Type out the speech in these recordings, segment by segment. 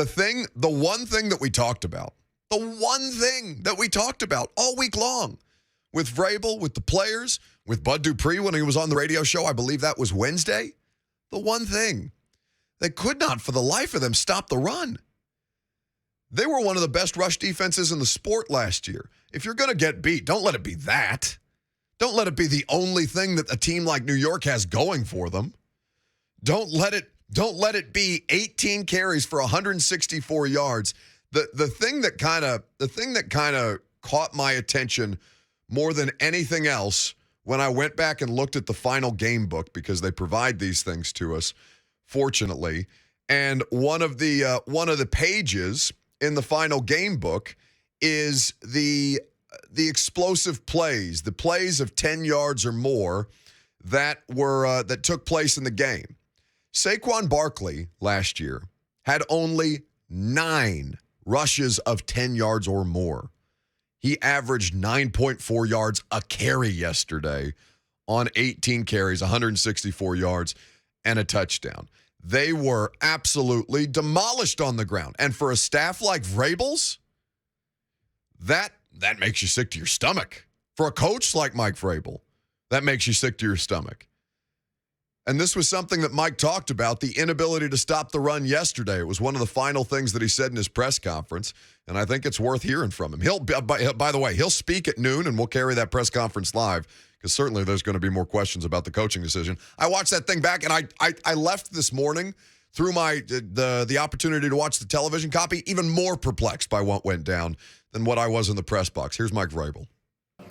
the one thing that we talked about all week long with Vrabel, with the players, with Bud Dupree when he was on the radio show, I believe that was Wednesday. The one thing, they could not for the life of them stop the run. They were one of the best rush defenses in the sport last year. If you're going to get beat, don't let it be that. Don't let it be the only thing that a team like New York has going for them. Don't let it be 18 carries for 164 yards. The thing that kind of caught my attention more than anything else when I went back and looked at the final game book, because they provide these things to us, fortunately, and one of the pages in the final game book is the explosive plays, the plays of 10 yards or more that took place in the game. Saquon Barkley last year had only 9 rushes of 10 yards or more. He averaged 9.4 yards a carry yesterday on 18 carries, 164 yards, and a touchdown. They were absolutely demolished on the ground. And for a staff like Vrabel's, that makes you sick to your stomach. For a coach like Mike Vrabel, that makes you sick to your stomach. And this was something that Mike talked about, the inability to stop the run yesterday. It was one of the final things that he said in his press conference, and I think it's worth hearing from him. By the way, he'll speak at noon, and we'll carry that press conference live, because certainly there's going to be more questions about the coaching decision. I watched that thing back, and I left this morning through the opportunity to watch the television copy even more perplexed by what went down than what I was in the press box. Here's Mike Vrabel.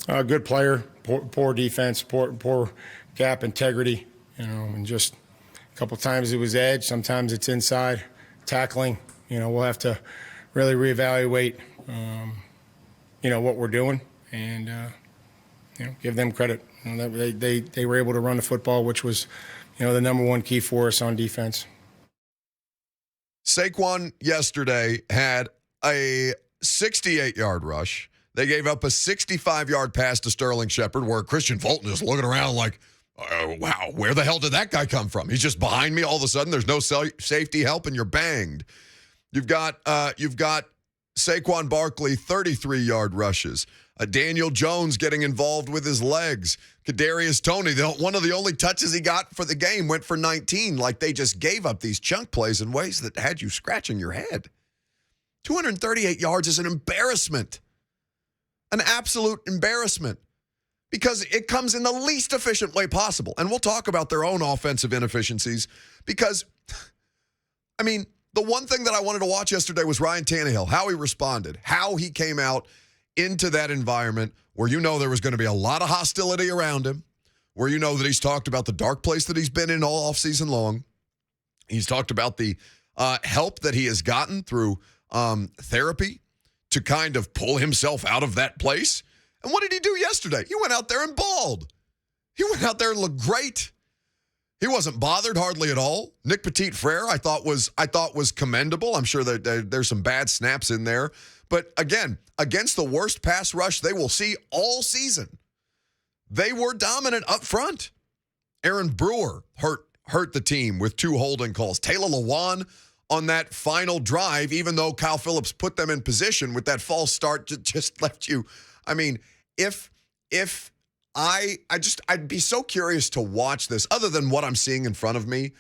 Good player, poor defense, poor gap integrity. And just a couple times it was edge, sometimes it's inside tackling. We'll have to really reevaluate, what we're doing and, give them credit. They were able to run the football, which was, the number one key for us on defense. Saquon yesterday had a 68-yard rush. They gave up a 65-yard pass to Sterling Shepard, where Christian Fulton is looking around like, wow, where the hell did that guy come from? He's just behind me all of a sudden. There's no safety help, and you're banged. You've got Saquon Barkley, 33-yard rushes. Daniel Jones getting involved with his legs. Kadarius Toney, one of the only touches he got for the game, went for 19. Like, they just gave up these chunk plays in ways that had you scratching your head. 238 yards is an embarrassment. An absolute embarrassment. Because it comes in the least efficient way possible. And we'll talk about their own offensive inefficiencies. Because, the one thing that I wanted to watch yesterday was Ryan Tannehill, how he responded, how he came out into that environment where there was going to be a lot of hostility around him, where that he's talked about the dark place that he's been in all offseason long. He's talked about the help that he has gotten through therapy to kind of pull himself out of that place. And what did he do yesterday? He went out there and balled. He went out there and looked great. He wasn't bothered hardly at all. Nick Petit-Frere, I thought was commendable. I'm sure that there's some bad snaps in there. But again, against the worst pass rush they will see all season, they were dominant up front. Aaron Brewer hurt the team with 2 holding calls. Taylor Lewan on that final drive, even though Kyle Phillips put them in position with that false start, just left you. I'd be so curious to watch this, other than what I'm seeing in front of me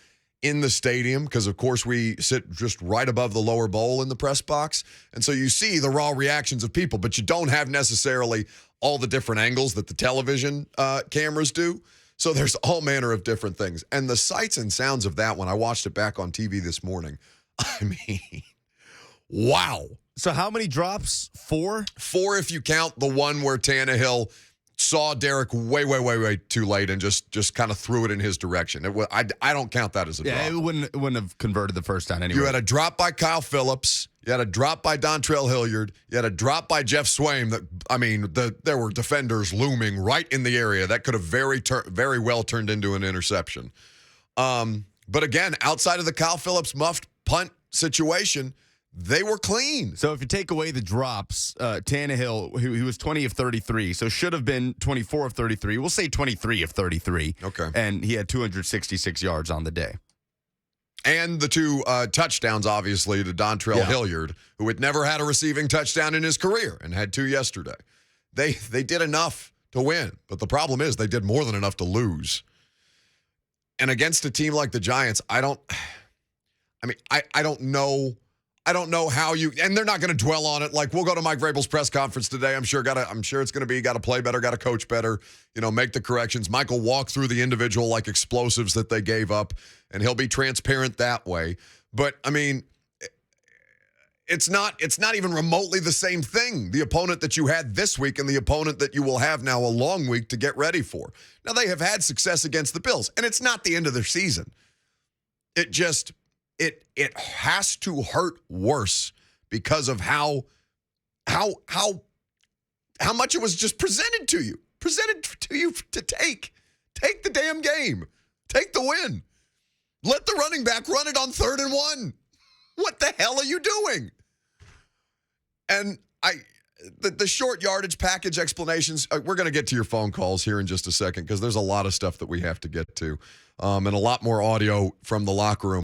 in the stadium, because of course we sit just right above the lower bowl in the press box. And so you see the raw reactions of people, but you don't have necessarily all the different angles that the television cameras do. So there's all manner of different things. And the sights and sounds of that, when I watched it back on TV this morning, wow. So how many drops? 4? 4 if you count the one where Tannehill saw Derek way too late and just kind of threw it in his direction. I don't count that as a drop. Yeah, it wouldn't have converted the first down anyway. You had a drop by Kyle Phillips. You had a drop by Dontrell Hilliard. You had a drop by Jeff Swaim. There were defenders looming right in the area. That could have very well turned into an interception. But again, outside of the Kyle Phillips muffed punt situation, they were clean. So if you take away the drops, Tannehill, he was 20 of 33, so should have been 24 of 33. We'll say 23 of 33. Okay. And he had 266 yards on the day. And the 2 touchdowns, obviously, to Dontrell Hilliard, who had never had a receiving touchdown in his career and had 2 yesterday. They did enough to win, but the problem is they did more than enough to lose. And against a team like the Giants, I don't know. I don't know how you, and they're not going to dwell on it. Like, we'll go to Mike Vrabel's press conference today. I'm sure it's going to be, got to play better, got to coach better, make the corrections. Mike will walk through the individual like explosives that they gave up, and he'll be transparent that way. But I mean, it's not even remotely the same thing. The opponent that you had this week and the opponent that you will have now a long week to get ready for. Now, they have had success against the Bills, and it's not the end of their season. It just, it has to hurt worse because of how much it was just presented to you to take the damn game, take the win. Let the running back run it on 3rd and 1. What the hell are you doing? And the short yardage package explanations, we're going to get to your phone calls here in just a second because there's a lot of stuff that we have to get to, and a lot more audio from the locker room.